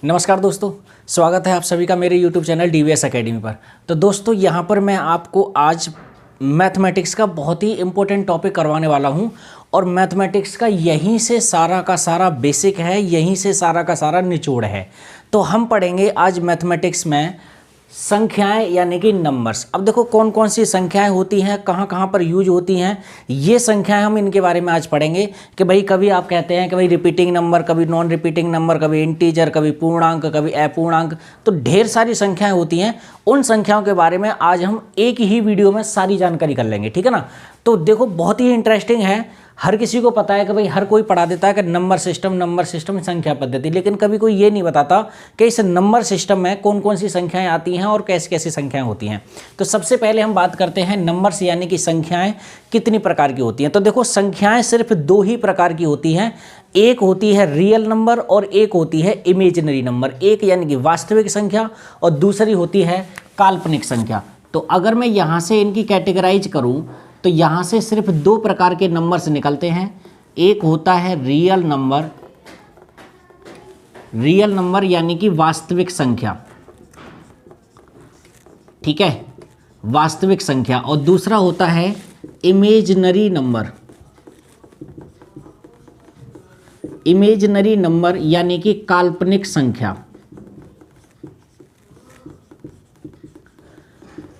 नमस्कार दोस्तों, स्वागत है आप सभी का मेरे YouTube चैनल DVS एकेडमी पर। तो दोस्तों यहाँ पर मैं आपको आज मैथमेटिक्स का बहुत ही इम्पोर्टेंट टॉपिक करवाने वाला हूँ और मैथमेटिक्स का यहीं से सारा का सारा बेसिक है, यहीं से सारा का सारा निचोड़ है। तो हम पढ़ेंगे आज मैथमेटिक्स में संख्याएं यानी कि नंबर्स। अब देखो कौन कौन सी संख्याएं होती हैं, कहाँ कहाँ पर यूज होती हैं, ये संख्याएं हम इनके बारे में आज पढ़ेंगे। कि भाई कभी आप कहते हैं कि भाई रिपीटिंग नंबर, कभी नॉन रिपीटिंग नंबर, कभी इंटीजर, कभी पूर्णांक, कभी अपूर्णांक, तो ढेर सारी संख्याएं होती हैं। उन संख्याओं के बारे में आज हम एक ही वीडियो में सारी जानकारी कर लेंगे, ठीक है ना। तो देखो बहुत ही इंटरेस्टिंग है। हर किसी को पता है कि भाई हर कोई पढ़ा देता है कि नंबर सिस्टम संख्या पद्धति, लेकिन कभी कोई ये नहीं बताता कि इस नंबर सिस्टम में कौन कौन सी संख्याएं आती हैं और कैसी कैसी संख्याएं होती हैं। तो सबसे पहले हम बात करते हैं नंबर्स यानी कि संख्याएं कितनी प्रकार की होती हैं। तो देखो संख्याएं सिर्फ दो ही प्रकार की होती हैं, एक होती है रियल नंबर और एक होती है इमेजिनरी नंबर। एक यानी कि वास्तविक संख्या और दूसरी होती है काल्पनिक संख्या। तो अगर मैं यहाँ से इनकी कैटेगराइज करूँ तो यहाँ से सिर्फ दो प्रकार के नंबर्स निकलते हैं। एक होता है रियल नंबर यानी कि वास्तविक संख्या, ठीक है, वास्तविक संख्या, और दूसरा होता है इमेजिनरी नंबर यानी कि काल्पनिक संख्या।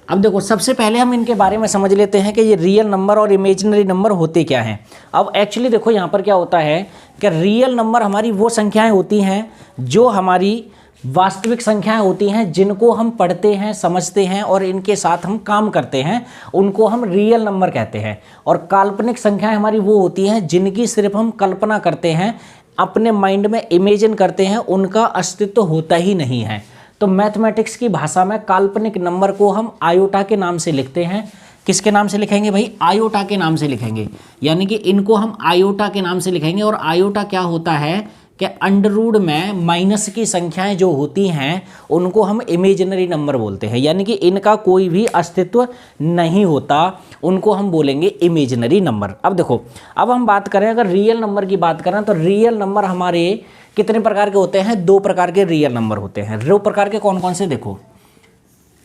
अब देखो सबसे पहले हम इनके बारे में समझ लेते हैं कि ये रियल नंबर और इमेजिनरी नंबर होते क्या हैं। अब एक्चुअली देखो यहाँ पर क्या होता है कि रियल नंबर हमारी वो संख्याएं होती हैं जो हमारी वास्तविक संख्याएं होती हैं, जिनको हम पढ़ते हैं, समझते हैं और इनके साथ हम काम करते हैं, उनको हम रियल नंबर कहते हैं। और काल्पनिक संख्याएं हमारी वो होती हैं जिनकी सिर्फ हम कल्पना करते हैं, अपने माइंड में इमेजिन करते हैं, उनका अस्तित्व होता ही नहीं है। तो मैथमेटिक्स की भाषा में काल्पनिक नंबर को हम आयोटा के नाम से लिखते हैं। किसके नाम से लिखेंगे भाई? आयोटा के नाम से लिखेंगे, यानी कि इनको हम आयोटा के नाम से लिखेंगे। और आयोटा क्या होता है कि अंडर रूट में माइनस की संख्याएं जो होती हैं उनको हम इमेजिनरी नंबर बोलते हैं, यानी कि इनका कोई भी अस्तित्व नहीं होता, उनको हम बोलेंगे इमेजिनरी नंबर। अब देखो, अब हम बात करें अगर रियल नंबर की बात करें तो रियल नंबर हमारे कितने प्रकार के होते हैं? दो प्रकार के रियल नंबर होते हैं। दो प्रकार के कौन कौन से? देखो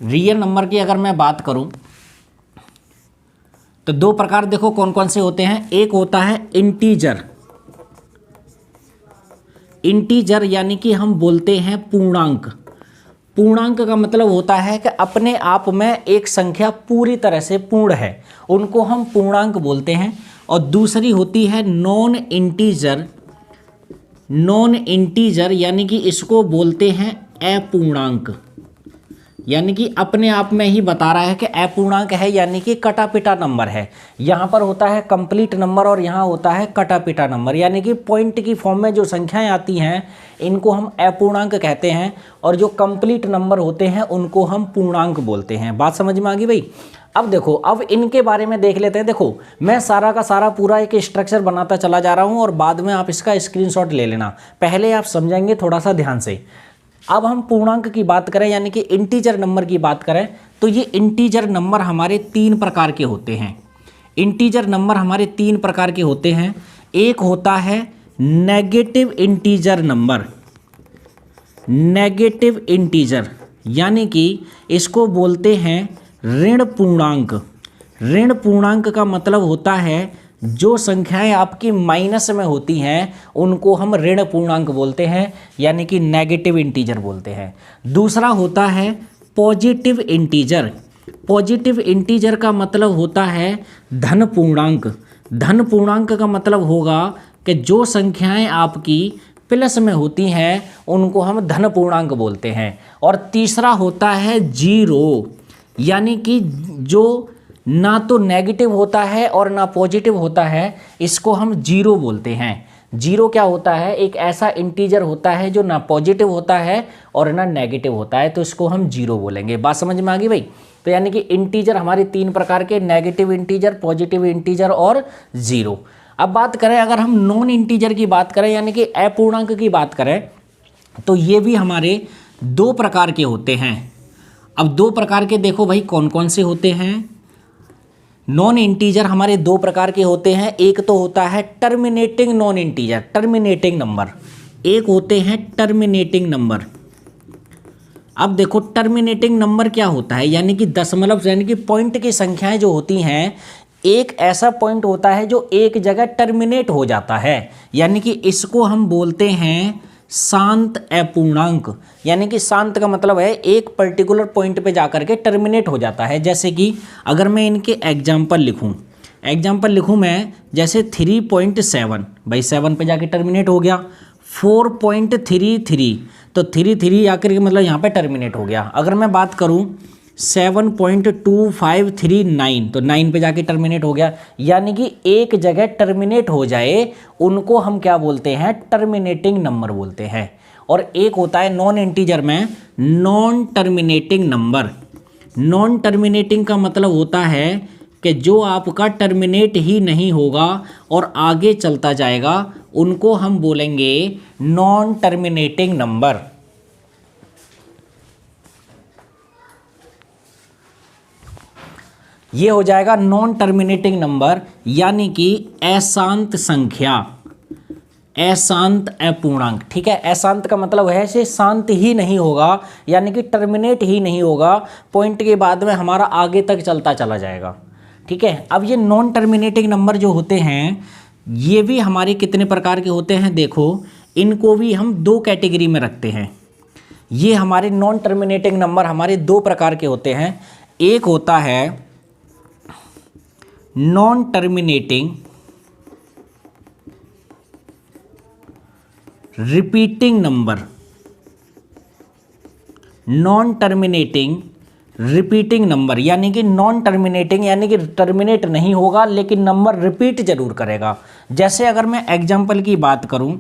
रियल नंबर की अगर मैं बात करूं तो दो प्रकार देखो कौन कौन से होते हैं। एक होता है इंटीजर यानी कि हम बोलते हैं पूर्णांक। पूर्णांक का मतलब होता है कि अपने आप में एक संख्या पूरी तरह से पूर्ण है, उनको हम पूर्णांक बोलते हैं। और दूसरी होती है नॉन इंटीजर यानी कि इसको बोलते हैं अपूर्णांक, यानी कि अपने आप में ही बता रहा है कि अपूर्णांक है, यानी कि कटा पिटा नंबर है। यहाँ पर होता है कंप्लीट नंबर और यहाँ होता है कटा पिटा नंबर, यानी कि पॉइंट की फॉर्म में जो संख्याएं आती हैं इनको हम अपूर्णांक कहते हैं और जो कंप्लीट नंबर होते हैं उनको हम पूर्णांक बोलते हैं। बात समझ में आ गई भाई? अब देखो, अब इनके बारे में देख लेते हैं। देखो मैं सारा का सारा पूरा एक स्ट्रक्चर बनाता चला जा रहा हूँ और बाद में आप इसका स्क्रीनशॉट ले लेना, पहले आप समझेंगे थोड़ा सा ध्यान से। अब हम पूर्णांक की बात करें यानी कि इंटीजर नंबर की बात करें तो ये इंटीजर नंबर हमारे तीन प्रकार के होते हैं। इंटीजर नंबर हमारे तीन प्रकार के होते हैं। एक होता है नेगेटिव इंटीजर यानी कि इसको बोलते हैं ऋण पूर्णांक। ऋण पूर्णांक का मतलब होता है जो संख्याएं आपकी माइनस में होती हैं उनको हम ऋण पूर्णांक बोलते हैं, यानी कि नेगेटिव इंटीजर बोलते हैं। दूसरा होता है पॉजिटिव इंटीजर। पॉजिटिव इंटीजर का मतलब होता है धन पूर्णांक। धन पूर्णांक का मतलब होगा कि जो संख्याएं आपकी प्लस में होती हैं उनको हम धन पूर्णांक बोलते हैं। और तीसरा होता है जीरो, यानी कि जो ना तो नेगेटिव होता है और ना पॉजिटिव होता है, इसको हम जीरो बोलते हैं। जीरो क्या होता है? एक ऐसा इंटीजर होता है जो ना पॉजिटिव होता है और ना नेगेटिव होता है, तो इसको हम जीरो बोलेंगे। बात समझ में आ गई भाई? तो यानी कि इंटीजर हमारे तीन प्रकार के, नेगेटिव इंटीजर, पॉजिटिव इंटीजर और जीरो। अब बात करें अगर हम नॉन इंटीजर की बात करें यानी कि अपूर्णांक की बात करें तो ये भी हमारे दो प्रकार के होते हैं। अब दो प्रकार के देखो भाई कौन कौन से होते हैं। नॉन इंटीजर हमारे दो प्रकार के होते हैं। एक तो होता है terminating non integer, terminating number. एक होते हैं टर्मिनेटिंग नंबर। अब देखो टर्मिनेटिंग नंबर क्या होता है, यानी कि दशमलव यानी कि पॉइंट की संख्याएं जो होती हैं, एक ऐसा पॉइंट होता है जो एक जगह टर्मिनेट हो जाता है, यानी कि इसको हम बोलते हैं शांत अपूर्णांक। यानी कि शांत का मतलब है एक पर्टिकुलर पॉइंट पे जाकर के टर्मिनेट हो जाता है। जैसे कि अगर मैं इनके एग्जाम्पल लिखूं मैं, जैसे 3.7, भाई 7 पे जाके टर्मिनेट हो गया। 4.33, तो 3 आकर के मतलब यहाँ पे टर्मिनेट हो गया। अगर मैं बात करूँ 7.2539, तो 9 पे जाके टर्मिनेट हो गया। यानी कि एक जगह टर्मिनेट हो जाए उनको हम क्या बोलते हैं, टर्मिनेटिंग नंबर बोलते हैं। और एक होता है नॉन इंटीजर में non terminating number. Non terminating का मतलब होता है कि जो आपका टर्मिनेट ही नहीं होगा और आगे चलता जाएगा, उनको हम बोलेंगे नॉन टर्मिनेटिंग नंबर। ये हो जाएगा नॉन टर्मिनेटिंग नंबर, यानी कि अशांत संख्या, अशांत अपूर्णांक। ठीक है, अशांत का मतलब है से शांत ही नहीं होगा, यानी कि टर्मिनेट ही नहीं होगा, पॉइंट के बाद में हमारा आगे तक चलता चला जाएगा। ठीक है, अब ये नॉन टर्मिनेटिंग नंबर जो होते हैं, ये भी हमारे कितने प्रकार के होते हैं, देखो इनको भी हम दो कैटेगरी में रखते हैं। ये हमारे नॉन टर्मिनेटिंग नंबर हमारे दो प्रकार के होते हैं। एक होता है non terminating repeating number, non terminating repeating number, यानी कि नॉन टर्मिनेटिंग यानी कि टर्मिनेट नहीं होगा लेकिन नंबर रिपीट जरूर करेगा। जैसे अगर मैं एग्जांपल की बात करूं,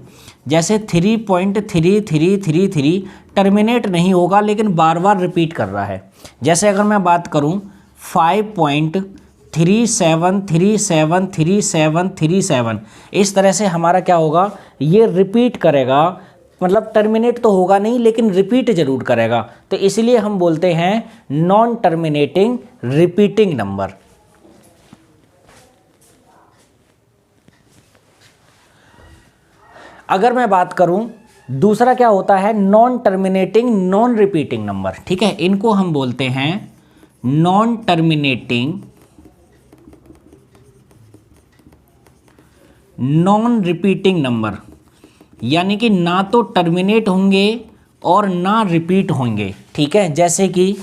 जैसे 3.3333 टर्मिनेट नहीं होगा लेकिन बार बार रिपीट कर रहा है। जैसे अगर मैं बात करूं 5.37373737, इस तरह से हमारा क्या होगा, ये रिपीट करेगा, मतलब टर्मिनेट तो होगा नहीं लेकिन रिपीट जरूर करेगा। तो इसलिए हम बोलते हैं नॉन टर्मिनेटिंग रिपीटिंग नंबर। अगर मैं बात करूं दूसरा क्या होता है, non terminating non repeating number. ठीक है, इनको हम बोलते हैं non terminating non repeating number, यानी कि ना तो टर्मिनेट होंगे और ना रिपीट होंगे। ठीक है, जैसे कि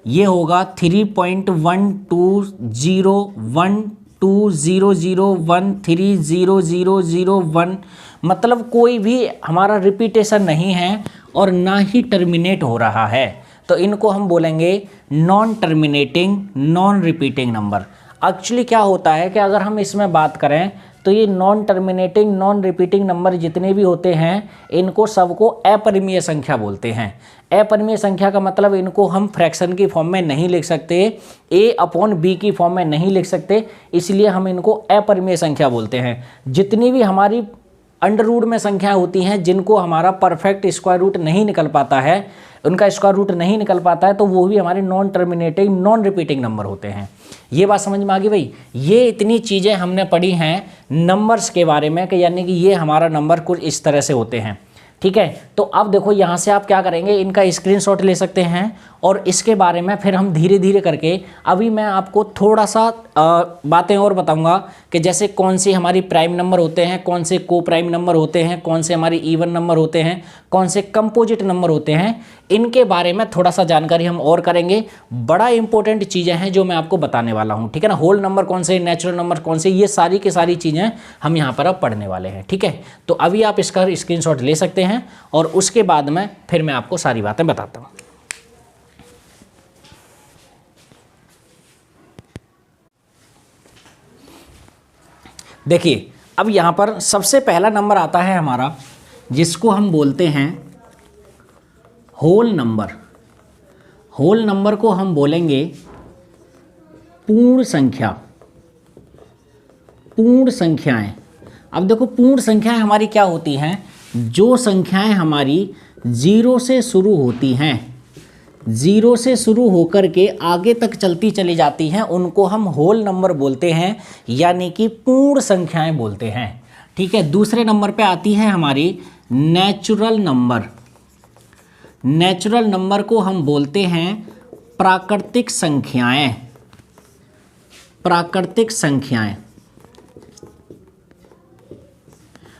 ये होगा 3.120012000130001, मतलब कोई भी हमारा रिपीटेशन नहीं है और ना ही टर्मिनेट हो रहा है, तो इनको हम बोलेंगे non terminating non repeating number. Actually क्या होता है कि अगर हम इसमें बात करें तो ये non terminating non repeating number जितने भी होते हैं, इनको सबको अपरिमेय संख्या बोलते हैं। अपरिमेय संख्या का मतलब इनको हम फ्रैक्शन की फॉर्म में नहीं लिख सकते, a/b की फॉर्म में नहीं लिख सकते, इसलिए हम इनको अपरिमेय संख्या बोलते हैं। जितनी भी हमारी अंडर रूट में संख्याएं होती हैं जिनको हमारा परफेक्ट स्क्वायर रूट नहीं निकल पाता है, उनका स्क्वायर रूट नहीं निकल पाता है, तो वो भी हमारे non terminating non repeating number होते हैं। ये बात समझ में आ गई भाई। ये इतनी चीज़ें हमने पढ़ी हैं नंबर्स के बारे में कि यानी कि ये हमारा नंबर कुछ इस तरह से होते हैं। ठीक है, तो अब देखो यहाँ से आप क्या करेंगे, इनका स्क्रीनशॉट ले सकते हैं और इसके बारे में फिर हम धीरे धीरे करके, अभी मैं आपको थोड़ा सा बातें और बताऊंगा कि जैसे कौन से हमारी प्राइम नंबर होते हैं, कौन से को प्राइम नंबर होते हैं, कौन से हमारी इवन नंबर होते हैं, कौन से कंपोजिट नंबर होते हैं, इनके बारे में थोड़ा सा जानकारी हम और करेंगे। बड़ा इंपॉर्टेंट चीज़ें हैं जो मैं आपको बताने वाला हूँ। ठीक है ना, होल नंबर कौन से, नेचुरल नंबर कौन से, ये सारी की सारी चीज़ें हम यहाँ पर अब पढ़ने वाले हैं। ठीक है, तो अभी आप इसका स्क्रीनशॉट ले सकते हैं और उसके बाद में फिर मैं आपको सारी बातें बताता हूँ। देखिए, अब यहाँ पर सबसे पहला नंबर आता है हमारा, जिसको हम बोलते हैं होल नंबर। होल नंबर को हम बोलेंगे पूर्ण संख्या, पूर्ण संख्याएं। अब देखो पूर्ण संख्याएं हमारी क्या होती हैं, जो संख्याएं हमारी 0 से शुरू होती हैं, 0 से शुरू होकर के आगे तक चलती चली जाती हैं, उनको हम होल नंबर बोलते हैं, यानी कि पूर्ण संख्याएं बोलते हैं। ठीक है, दूसरे नंबर पे आती है हमारी नेचुरल नंबर, नेचुरल नंबर को हम बोलते हैं प्राकृतिक संख्याएं, प्राकृतिक संख्याएं।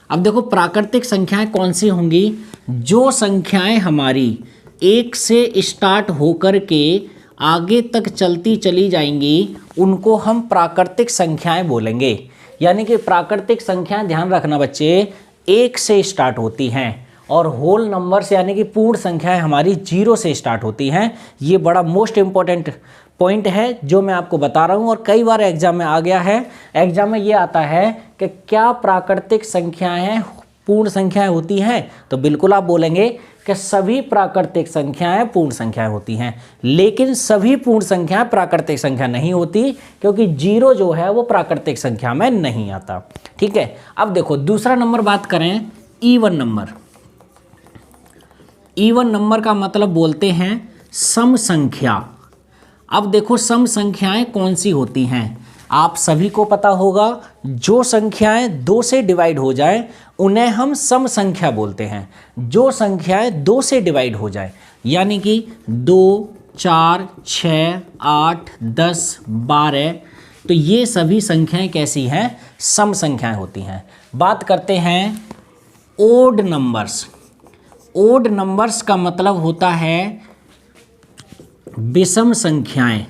अब देखो प्राकृतिक संख्याएं कौन सी होंगी, जो संख्याएं हमारी 1 से स्टार्ट होकर के आगे तक चलती चली जाएंगी उनको हम प्राकृतिक संख्याएं बोलेंगे। यानी कि प्राकृतिक संख्याएं, ध्यान रखना बच्चे, 1 से स्टार्ट होती हैं और होल नंबर्स यानी कि पूर्ण संख्याएं हमारी 0 से स्टार्ट होती हैं। ये बड़ा मोस्ट इम्पॉर्टेंट पॉइंट है जो मैं आपको बता रहा हूँ और कई बार एग्जाम में आ गया है। एग्जाम में ये आता है कि क्या प्राकृतिक संख्याएं पूर्ण संख्याएं होती हैं, तो बिल्कुल आप बोलेंगे कि सभी प्राकृतिक संख्याएं पूर्ण संख्याएं होती हैं, लेकिन सभी पूर्ण संख्याएं प्राकृतिक संख्या नहीं होती, क्योंकि 0 जो है वो प्राकृतिक संख्या में नहीं आता। ठीक है, अब देखो दूसरा नंबर बात करें, इवन नंबर। इवन नंबर का मतलब बोलते हैं सम संख्या। अब देखो सम संख्याएं कौन सी होती हैं, आप सभी को पता होगा, जो संख्याएं 2 से डिवाइड हो जाए उन्हें हम सम संख्या बोलते हैं। जो संख्याएं 2 से डिवाइड हो जाए यानी कि 2, 4, 6, 8, 10, 12, तो ये सभी संख्याएं कैसी हैं, सम संख्याएं होती हैं। बात करते हैं ओड नंबर्स। ओड नंबर्स का मतलब होता है विषम संख्याएं।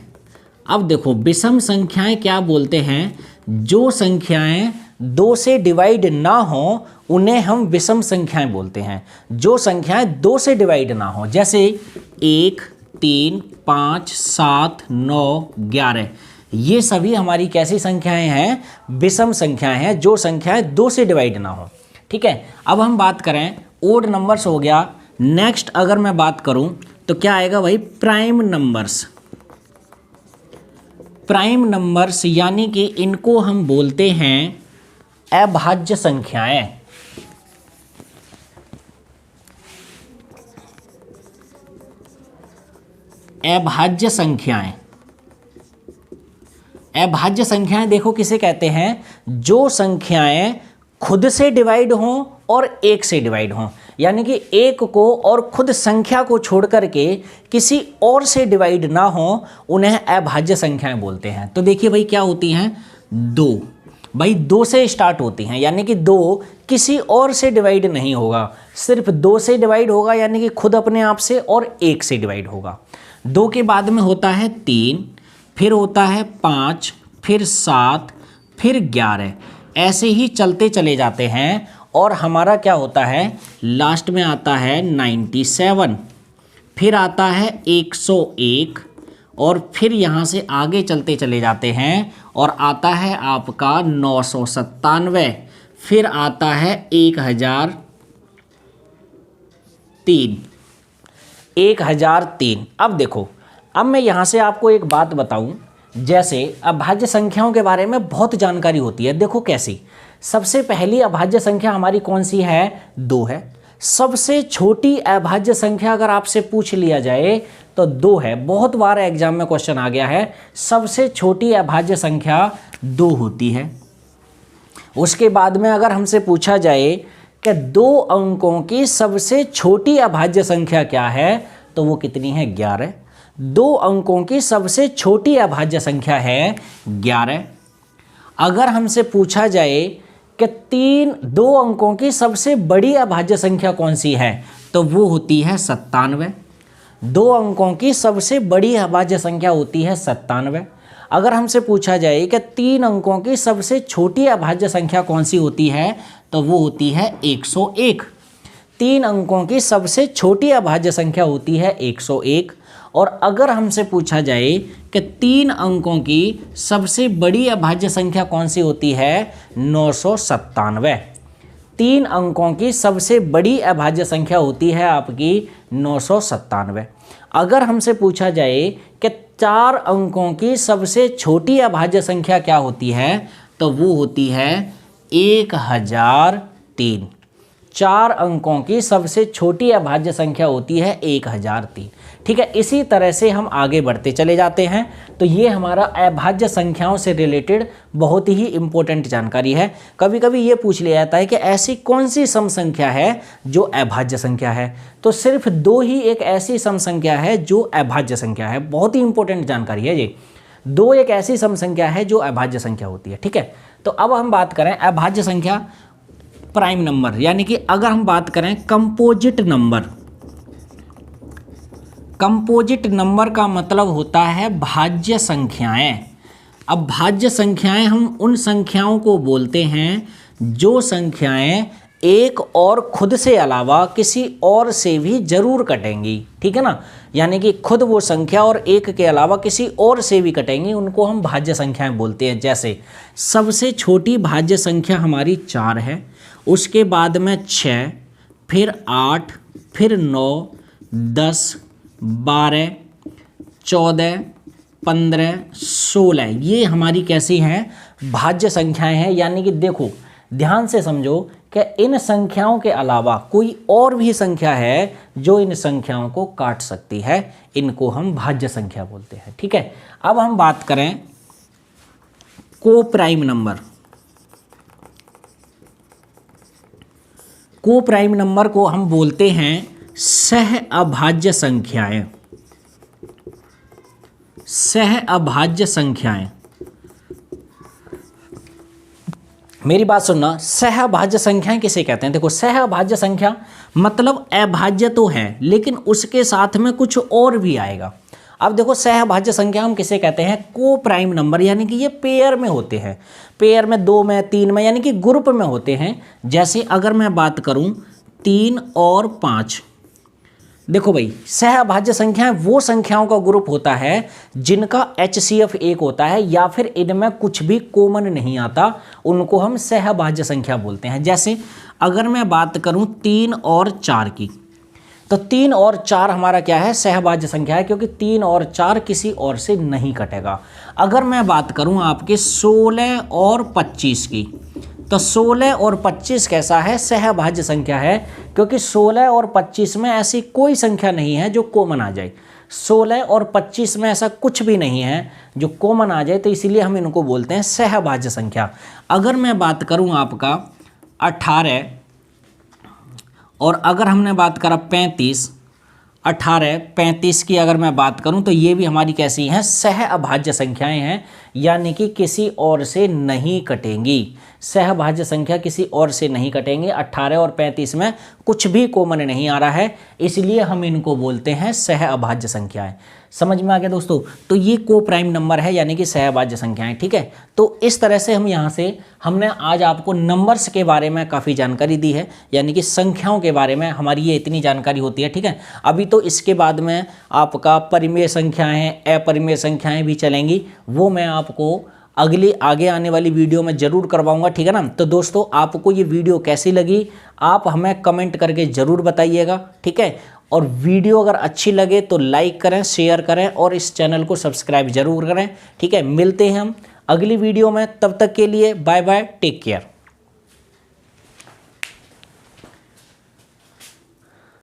अब देखो विषम संख्याएं क्या बोलते हैं, जो संख्याएं 2 से डिवाइड ना हो उन्हें हम विषम संख्याएं बोलते हैं। जो संख्याएं 2 से डिवाइड ना हो, जैसे 1, 3, 5, 7, 9, 11, ये सभी हमारी कैसी संख्याएं हैं, विषम संख्याएं हैं, जो संख्याएं 2 से डिवाइड ना हो। ठीक है, अब हम बात करें ओड नंबर्स हो गया। नेक्स्ट अगर मैं बात करूं तो क्या आएगा भाई, प्राइम नंबर्स। प्राइम नंबर्स यानी कि इनको हम बोलते हैं अभाज्य संख्याएं। अभाज्य संख्याएं, अभाज्य संख्याएं देखो किसे कहते हैं, जो संख्याएं खुद से डिवाइड हों और 1 से डिवाइड हों, यानी कि 1 को और खुद संख्या को छोड़ करके किसी और से डिवाइड ना हो, उन्हें अभाज्य संख्याएं बोलते हैं। तो देखिए भाई क्या होती हैं, 2 भाई 2 से स्टार्ट होती हैं, यानी कि 2 किसी और से डिवाइड नहीं होगा, सिर्फ 2 से डिवाइड होगा, यानी कि खुद अपने आप से, और 1 से डिवाइड होगा। 2 के बाद में होता है 3, फिर होता है 5, फिर 7, फिर 11, ऐसे ही चलते चले जाते हैं और हमारा क्या होता है, लास्ट में आता है 97, फिर आता है 101 और फिर यहाँ से आगे चलते चले जाते हैं और आता है आपका 997, फिर आता है 1003। अब देखो, अब मैं यहाँ से आपको एक बात बताऊं, जैसे अभाज्य संख्याओं के बारे में बहुत जानकारी होती है। देखो कैसी, सबसे पहली अभाज्य संख्या हमारी कौन सी है, 2 है। सबसे छोटी अभाज्य संख्या अगर आपसे पूछ लिया जाए तो 2 है। बहुत बार एग्जाम में क्वेश्चन आ गया है, सबसे छोटी अभाज्य संख्या 2 होती है। उसके बाद में अगर हमसे पूछा जाए कि 2 अंकों की सबसे छोटी अभाज्य संख्या क्या है, तो वो कितनी है, 11। 2 अंकों की सबसे छोटी अभाज्य संख्या है 11। अगर हमसे पूछा जाए कि 2 अंकों की सबसे बड़ी अभाज्य संख्या कौन सी है, तो वो होती है 97। 2 अंकों की सबसे बड़ी अभाज्य संख्या होती है 97। अगर हमसे पूछा जाए कि 3 अंकों की सबसे छोटी अभाज्य संख्या कौन सी होती है, तो वो होती है 101। 3 अंकों की सबसे छोटी अभाज्य संख्या होती है 101। और अगर हमसे पूछा जाए कि 3 अंकों की सबसे बड़ी अभाज्य संख्या कौन सी होती है, 997। 3 अंकों की सबसे बड़ी अभाज्य संख्या होती है आपकी 997। अगर हमसे पूछा जाए कि 4 अंकों की सबसे छोटी अभाज्य संख्या क्या होती है, तो वो होती है 1003। 4 अंकों की सबसे छोटी अभाज्य संख्या होती है 1003। ठीक है, इसी तरह से हम आगे बढ़ते चले जाते हैं। तो ये हमारा अभाज्य संख्याओं से रिलेटेड बहुत ही इंपॉर्टेंट जानकारी है। कभी कभी ये पूछ लिया जाता है कि ऐसी कौन सी सम संख्या है जो अभाज्य संख्या है, तो सिर्फ 2 ही एक ऐसी सम संख्या है जो अभाज्य संख्या है। बहुत ही इंपॉर्टेंट जानकारी है ये। 2 एक ऐसी सम संख्या है जो अभाज्य संख्या होती है। ठीक है, तो अब हम बात करें अभाज्य संख्या प्राइम नंबर, यानी कि अगर हम बात करें कंपोजिट नंबर। कंपोजिट नंबर का मतलब होता है भाज्य संख्याएं। अब भाज्य संख्याएं हम उन संख्याओं को बोलते हैं जो संख्याएं एक और खुद से अलावा किसी और से भी जरूर कटेंगी। ठीक है ना, यानी कि खुद वो संख्या और एक के अलावा किसी और से भी कटेंगी, उनको हम भाज्य संख्याएं बोलते हैं। जैसे सबसे छोटी भाज्य संख्या हमारी 4 है, उसके बाद में 6, फिर 8, फिर 9, 10, 12, 14, 15, 16, ये हमारी कैसी हैं, भाज्य संख्याएं हैं। यानी कि देखो ध्यान से समझो कि इन संख्याओं के अलावा कोई और भी संख्या है जो इन संख्याओं को काट सकती है, इनको हम भाज्य संख्या बोलते हैं। ठीक है, अब हम बात करें को प्राइम नंबर। को प्राइम नंबर को हम बोलते हैं सह अभाज्य संख्याएं। सह अभाज्य संख्याएं, मेरी बात सुनना, सह अभाज्य संख्याएं किसे कहते हैं? देखो सह अभाज्य संख्या मतलब अभाज्य तो है लेकिन उसके साथ में कुछ और भी आएगा। अब देखो सह अभाज्य संख्या हम किसे कहते हैं? को प्राइम नंबर, यानी कि ये पेयर में होते हैं, पेयर में 2 में 3 में, यानी कि ग्रुप में होते हैं। जैसे अगर मैं बात करूं 3 और 5, देखो भाई सह अभाज्य संख्याएं वो संख्याओं का ग्रुप होता है जिनका HCF 1 होता है या फिर इनमें कुछ भी कॉमन नहीं आता, उनको हम सह अभाज्य संख्या बोलते हैं। जैसे अगर मैं बात करूं 3 और 4 की, तो 3 और 4 हमारा क्या है? सह अभाज्य संख्या है, क्योंकि 3 और 4 किसी और से नहीं कटेगा। अगर मैं बात करूं आपके 16 और 25 की, तो 16 और 25 कैसा है? सह अभाज्य संख्या है, क्योंकि 16 और 25 में ऐसी कोई संख्या नहीं है जो कॉमन आ जाए। 16 और 25 में ऐसा कुछ भी नहीं है जो कॉमन आ जाए, तो इसीलिए हम इनको बोलते हैं सह अभाज्य संख्या। अगर मैं बात करूं आपका 18 और अगर हमने बात करा 35, 18, 35 की अगर मैं बात करूं तो ये भी हमारी कैसी हैं? सह अभाज्य संख्याएं हैं, यानी कि किसी और से नहीं कटेंगी। सह अभाज्य संख्या किसी और से नहीं कटेंगे। 18 और 35 में कुछ भी कॉमन नहीं आ रहा है, इसलिए हम इनको बोलते हैं सह अभाज्य संख्याएं। समझ में आ गया दोस्तों? तो ये को प्राइम नंबर है, यानी कि सह अभाज्य संख्याएं। ठीक है, तो इस तरह से हम यहाँ से हमने आज आपको नंबर्स के बारे में काफ़ी जानकारी दी है, यानी कि संख्याओं के बारे में हमारी ये इतनी जानकारी होती है। ठीक है, अभी तो इसके बाद में आपका परिमेय संख्याएं, अपरिमेय संख्याएं भी चलेंगी, वो मैं आपको अगली आगे आने वाली वीडियो में ज़रूर करवाऊंगा। ठीक है ना? तो दोस्तों आपको ये वीडियो कैसी लगी आप हमें कमेंट करके ज़रूर बताइएगा। ठीक है, और वीडियो अगर अच्छी लगे तो लाइक करें, शेयर करें और इस चैनल को सब्सक्राइब जरूर करें। ठीक है, मिलते हैं हम अगली वीडियो में, तब तक के लिए बाय बाय, टेक केयर।